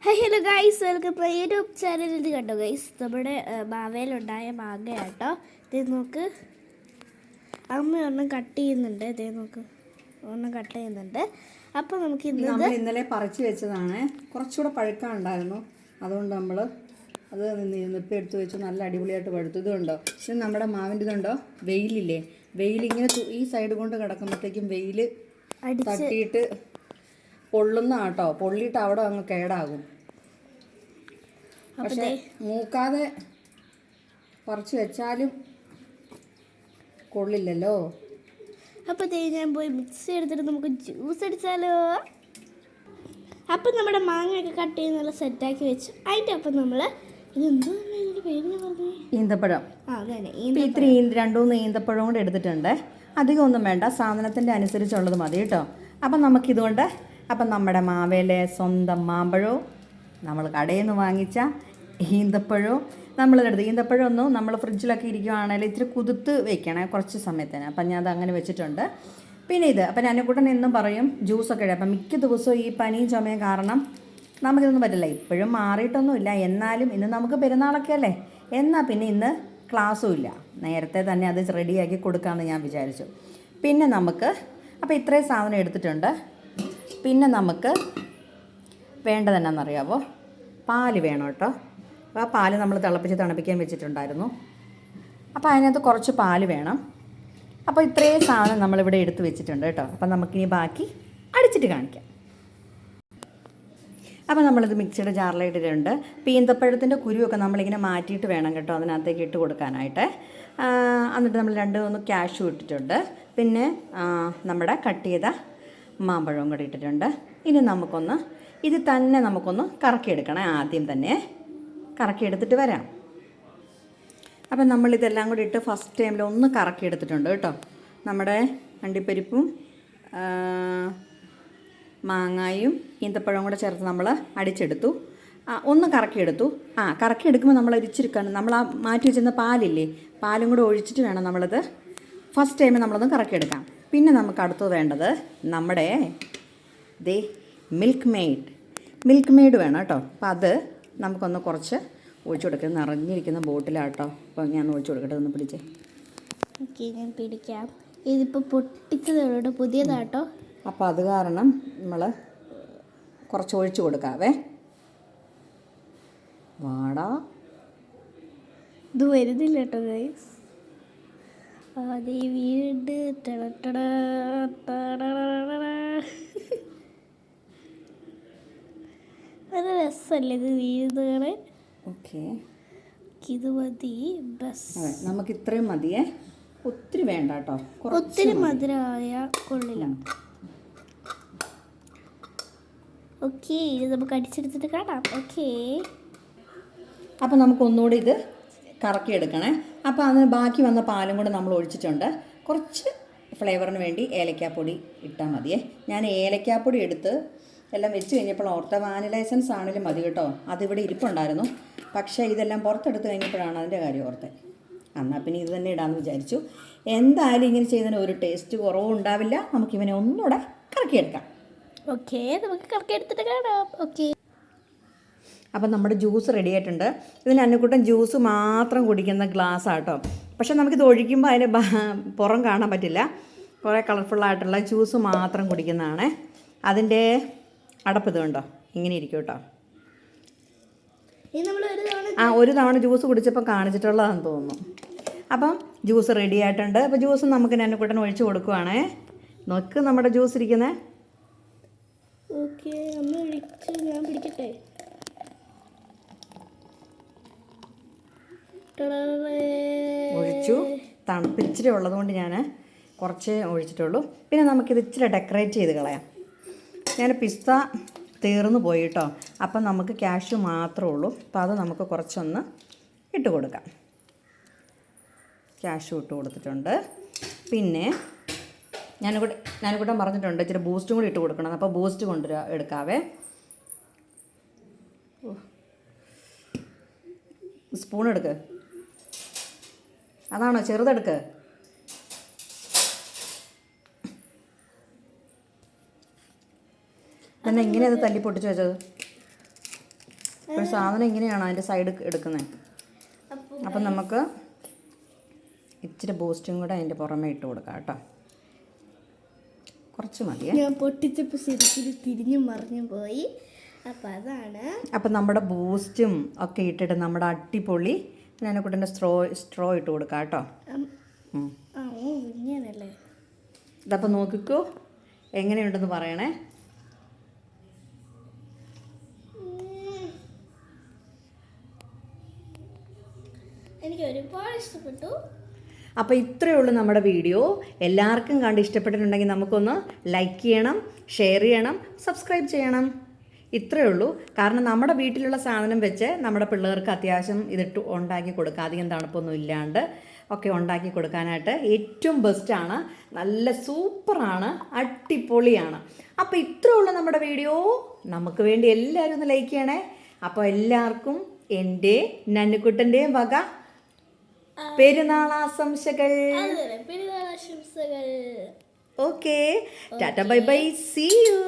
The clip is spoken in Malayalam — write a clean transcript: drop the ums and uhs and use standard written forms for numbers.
Hello guys, welcome to YouTube channel. ഇത് കണ്ടോ ഗൈസ്, നമ്മുടെ മാവേലുണ്ടായ മാങ്ങ കേട്ടോ. ഇത് നോക്ക്, അമ്മ ഒരെണ്ണം കട്ട് ചെയ്യുന്നുണ്ട്. ഇതേ നോക്ക്, ഒരെണ്ണം കട്ട് ചെയ്യുന്നുണ്ട്. അപ്പോൾ നമുക്ക് ഇന്നലെ പറിച്ചു വെച്ചതാണ്. കുറച്ചുകൂടെ പഴുക്കാനുണ്ടായിരുന്നു, അതുകൊണ്ട് നമ്മൾ അത് നിപ്പം എടുത്ത് വെച്ച് നല്ല അടിപൊളിയായിട്ട് പഴുത്തു. ഇതുണ്ടോ, ഇത് നമ്മുടെ മാവിൻ്റെ ഇതുണ്ടോ, വെയിലില്ലേ, വെയിലിങ്ങനെ ഈ സൈഡ് കൊണ്ട് കിടക്കുമ്പോഴത്തേക്കും വെയിൽ തട്ടിയിട്ട് പൊള്ളുന്ന കേട്ടോ, പൊള്ളിയിട്ട് അവിടെ അങ്ങ് കേടാകും. പക്ഷേ മൂക്കാതെ പറിച്ചു വെച്ചാലും കൊള്ളില്ലല്ലോ. അപ്പോൾ ഞാൻ പോയി മിക്സി എടുത്തിട്ട് നമുക്ക് ജ്യൂസ് അടിച്ചാലോ. അപ്പം നമ്മുടെ മാങ്ങയൊക്കെ കട്ട് ചെയ്ത് നല്ല സെറ്റാക്കി വെച്ചു. അതിൻ്റെ അപ്പം നമ്മൾ ഇതെന്തോ പേര് ഞാൻ പറഞ്ഞു, ഈന്തപ്പഴം. ഇത്തിരി 2-3 ഈന്തപ്പഴം കൂടെ എടുത്തിട്ടുണ്ട്. അധികം ഒന്നും വേണ്ട, സാധനത്തിൻ്റെ അനുസരിച്ചുള്ളത് മതി കേട്ടോ. അപ്പം നമുക്കിതുകൊണ്ട് നമ്മുടെ മാവേലെ സ്വന്തം മാമ്പഴവും നമ്മൾ കടയിൽ നിന്ന് വാങ്ങിച്ച ഈന്തപ്പഴവും നമ്മളിതെടുത്ത്, ഈന്തപ്പഴം ഒന്നും നമ്മൾ ഫ്രിഡ്ജിലൊക്കെ ഇരിക്കുകയാണെങ്കിൽ ഇത്തിരി കുതിർത്ത് വെക്കണേ കുറച്ച് സമയത്തിന്. അപ്പം ഞാൻ അത് അങ്ങനെ വെച്ചിട്ടുണ്ട്. പിന്നെ ഇത് അപ്പം ഞാനെക്കൂട്ടൻ എന്നും പറയും ജ്യൂസൊക്കെ ഇടാം. അപ്പം മിക്ക ദിവസവും ഈ പനിയും ചുമയും കാരണം നമുക്കിതൊന്നും പറ്റില്ല. ഇപ്പോഴും മാറിയിട്ടൊന്നുമില്ല, എന്നാലും ഇന്ന് നമുക്ക് പെരുന്നാളൊക്കെ അല്ലേ, എന്നാൽ പിന്നെ ഇന്ന് ക്ലാസ്സും ഇല്ല, നേരത്തെ തന്നെ അത് റെഡിയാക്കി കൊടുക്കാമെന്ന് ഞാൻ വിചാരിച്ചു. പിന്നെ നമുക്ക് അപ്പോൾ ഇത്രയും സാധനം എടുത്തിട്ടുണ്ട്. പിന്നെ നമുക്ക് വേണ്ടത് എന്നാണെന്നറിയാവോ, പാല് വേണം കേട്ടോ. അപ്പോൾ ആ പാല് നമ്മൾ തിളപ്പിച്ച് തണുപ്പിക്കാൻ വെച്ചിട്ടുണ്ടായിരുന്നു. അപ്പോൾ അതിനകത്ത് കുറച്ച് പാല് വേണം. അപ്പോൾ ഇത്രയും സാധനം നമ്മളിവിടെ എടുത്ത് വെച്ചിട്ടുണ്ട് കേട്ടോ. അപ്പം നമുക്കിനി ബാക്കി അടിച്ചിട്ട് കാണിക്കാം. അപ്പോൾ നമ്മളിത് മിക്സിയുടെ ജാറിലിട്ടിട്ടുണ്ട്. ഈന്തപ്പഴത്തിൻ്റെ കുരുവൊക്കെ നമ്മളിങ്ങനെ മാറ്റിയിട്ട് വേണം കേട്ടോ അതിനകത്തേക്ക് ഇട്ട് കൊടുക്കാനായിട്ട്. എന്നിട്ട് നമ്മൾ 2-3 കാഷ്യൂ ഇട്ടിട്ടുണ്ട്. പിന്നെ നമ്മുടെ കട്ട് ചെയ്ത മാമ്പഴവും കൂടി ഇട്ടിട്ടുണ്ട്. ഇനി ഇത് തന്നെ നമുക്കൊന്ന് കറക്കിയെടുക്കണം. ആദ്യം തന്നെ കറക്കിയെടുത്തിട്ട് വരാം. അപ്പം നമ്മളിതെല്ലാം കൂടി ഇട്ട് ഫസ്റ്റ് ടൈമിൽ ഒന്ന് കറക്കിയെടുത്തിട്ടുണ്ട് കേട്ടോ. നമ്മുടെ അണ്ടിപ്പരിപ്പും മാങ്ങായും ഈന്തപ്പഴവും കൂടെ ചേർത്ത് നമ്മൾ അടിച്ചെടുത്തു. ഒന്ന് കറക്കിയെടുത്തു. കറക്കിയെടുക്കുമ്പോൾ നമ്മൾ ഇച്ചിരി നമ്മൾ ആ മാറ്റി വെച്ചിരുന്ന പാലില്ലേ, പാലും കൂടെ ഒഴിച്ചിട്ട് വേണം നമ്മളത് ഫസ്റ്റ് ടൈം നമ്മളൊന്ന് കറക്കിയെടുക്കാം. പിന്നെ നമുക്ക് അടുത്തത് വേണ്ടത് നമ്മുടെ മിൽക്ക് മെയ്ഡ് വേണം കേട്ടോ. അപ്പം അത് നമുക്കൊന്ന് കുറച്ച് ഒഴിച്ചു കൊടുക്കുക. നിറഞ്ഞിരിക്കുന്ന ബോട്ടിലാട്ടോ. അപ്പോൾ ഞാൻ ഒഴിച്ചു കൊടുക്കട്ടെ, ഒന്ന് പിടിച്ചേ. ഓക്കെ, ഞാൻ പിടിക്കാം. ഇതിപ്പോൾ പൊട്ടിച്ചതോടെ പുതിയതാട്ടോ. അപ്പോൾ അത് കാരണം നമ്മൾ കുറച്ച് ഒഴിച്ചു കൊടുക്കാവേ. വാടാ, ഇത് വരുന്നില്ല കേട്ടോ ഗൈസ്. അതേ വീട് നല്ല രസമല്ലേ ഇത് വീടുകളെ. ഓക്കെ, ഇത് മതി ബസ്. നമുക്ക് ഇത്രയും മതിയേ, ഒത്തിരി വേണ്ട കേട്ടോ. ഒത്തിരി മധുരമായ കൊള്ളില്ല. ഓക്കെ, ഇത് നമുക്ക് അടിച്ചെടുത്തിട്ട് കാണാം. ഓക്കെ, അപ്പോൾ നമുക്ക് ഒന്നുകൂടി ഇത് കറക്കിയെടുക്കണേ. അപ്പോൾ അതിന് ബാക്കി വന്ന പാലും കൂടെ നമ്മൾ ഒഴിച്ചിട്ടുണ്ട്. കുറച്ച് ഫ്ലേവറിന് വേണ്ടി ഏലക്കാപ്പൊടി ഇട്ടാൽ മതിയേ. ഞാൻ ഏലക്കാപ്പൊടി എടുത്ത് എല്ലാം വെച്ച് കഴിഞ്ഞപ്പോൾ ഓർത്ത വാനില എസൻസ് ആണെങ്കിലും മതി കേട്ടോ. അതിവിടെ ഇരിപ്പുണ്ടായിരുന്നു, പക്ഷേ ഇതെല്ലാം പുറത്തെടുത്ത് കഴിഞ്ഞപ്പോഴാണ് അതിൻ്റെ കാര്യം ഓർത്തത്. എന്നാൽ പിന്നെ ഇത് തന്നെ ഇടാമെന്ന് വിചാരിച്ചു. എന്തായാലും ഇങ്ങനെ ചെയ്തതിന് ഒരു ടേസ്റ്റ് കുറവും ഉണ്ടാവില്ല. നമുക്കിവനെ ഒന്നുകൂടെ കറക്കിയെടുക്കാം. ഓക്കെ, നമുക്ക് കറക്കിയെടുത്തിട്ട് കാണാം. ഓക്കെ, അപ്പം നമ്മുടെ ജ്യൂസ് റെഡി ആയിട്ടുണ്ട്. ഇതിന് അന്നക്കൂട്ടം ജ്യൂസ് മാത്രം കുടിക്കുന്ന ഗ്ലാസ്സാട്ടോ. പക്ഷേ നമുക്കിത് ഒഴിക്കുമ്പോൾ അതിന് പുറം കാണാൻ പറ്റില്ല. കുറേ കളർഫുള്ളായിട്ടുള്ള ജ്യൂസ് മാത്രം കുടിക്കുന്നതാണ്. അതിൻ്റെ അടപ്പ് ഇത് കണ്ടോ, ഇങ്ങനെ ഇരിക്കും കേട്ടോ. ഒരു തവണ ജ്യൂസ് കുടിച്ചപ്പോൾ കാണിച്ചിട്ടുള്ളതാണെന്ന് തോന്നുന്നു. അപ്പം ജ്യൂസ് റെഡി ആയിട്ടുണ്ട്. അപ്പോൾ ജ്യൂസ് നമുക്ക് അന്നക്കൂട്ടൻ ഒഴിച്ച് കൊടുക്കുവാണേ. നോക്ക് നമ്മുടെ ജ്യൂസ് ഇരിക്കുന്നത്. ഓക്കെ, അമ്മ ഒഴിച്ച് ഞാൻ പിടിക്കട്ടെ. ഒഴിച്ചു. തണുപ്പ് ഇച്ചിരി ഉള്ളതുകൊണ്ട് ഞാൻ കുറച്ചേ ഒഴിച്ചിട്ടുള്ളൂ. പിന്നെ നമുക്കിത് ഇച്ചിരി ഡെക്കറേറ്റ് ചെയ്ത് കളയാം. ഞാൻ പിസ്ത തീർന്നു പോയി കേട്ടോ. അപ്പം നമുക്ക് കാഷ്യൂ മാത്രമേ ഉള്ളൂ. അപ്പോൾ അത് നമുക്ക് കുറച്ചൊന്ന് ഇട്ട് കൊടുക്കാം. കാഷ്യൂ ഇട്ട് കൊടുത്തിട്ടുണ്ട്. പിന്നെ ഞാനിവിടെ പറഞ്ഞിട്ടുണ്ട് ഇച്ചിരി ബൂസ്റ്റും കൂടി ഇട്ട് കൊടുക്കണം. അപ്പോൾ ബൂസ്റ്റ് എടുക്കാവേ. സ്പൂൺ എടുക്ക്. അതാണോ, ചെറുതെടുക്ക്. എന്നെ എങ്ങനെയത് തല്ലി പൊട്ടിച്ച് വെച്ചത്? ഒരു സാധനം ഇങ്ങനെയാണ് അതിൻ്റെ സൈഡ് എടുക്കുന്നത്. അപ്പം നമുക്ക് ഇച്ചിരി ബൂസ്റ്റും കൂടെ അതിൻ്റെ പുറമെ ഇട്ട് കൊടുക്കാം കേട്ടോ. കുറച്ച് മതിയേ. ഞാൻ പൊട്ടിച്ചപ്പോൾ ശരിക്കും തിരിഞ്ഞും മറിഞ്ഞും പോയി. അപ്പം അതാണ്. അപ്പം നമ്മുടെ ബൂസ്റ്റും ഒക്കെ ഇട്ടിട്ട് നമ്മുടെ അടിപൊളി നനക്കുട്ടൻ്റെ സ്ട്രോ ഇട്ട് കൊടുക്കാം കേട്ടോ. ഇങ്ങനല്ലേ? ഇതപ്പം നോക്കിക്കോ എങ്ങനെയുണ്ടെന്ന് പറയണേ. എനിക്ക് ഒരുപാട് ഇഷ്ടപ്പെട്ടു. അപ്പോൾ ഇത്രയേ ഉള്ളൂ നമ്മുടെ വീഡിയോ. എല്ലാവർക്കും കണ്ട് ഇഷ്ടപ്പെട്ടിട്ടുണ്ടെങ്കിൽ നമുക്കൊന്ന് ലൈക്ക് ചെയ്യണം, ഷെയർ ചെയ്യണം, സബ്സ്ക്രൈബ് ചെയ്യണം. ഇത്രയേ ഉള്ളൂ. കാരണം നമ്മുടെ വീട്ടിലുള്ള സാധനം വെച്ച് നമ്മുടെ പിള്ളേർക്ക് അത്യാവശ്യം ഇതിട്ട് ഉണ്ടാക്കി കൊടുക്കുക, അധികം തണുപ്പൊന്നും ഇല്ലാണ്ട് ഒക്കെ ഉണ്ടാക്കി കൊടുക്കാനായിട്ട് ഏറ്റവും ബെസ്റ്റാണ്. നല്ല സൂപ്പറാണ്, അടിപൊളിയാണ്. അപ്പോൾ ഇത്രയേ ഉള്ളൂ നമ്മുടെ വീഡിയോ. നമുക്ക് വേണ്ടി എല്ലാവരും ഒന്ന് ലൈക്ക് ചെയ്യണേ. അപ്പോൾ എല്ലാവർക്കും എൻ്റെ നന്നുക്കുട്ടൻ്റെയും വക പെരുന്നാളാശംസകൾ. പെരുന്നാളാശംസകൾ. Okay, tata bye bye, see U.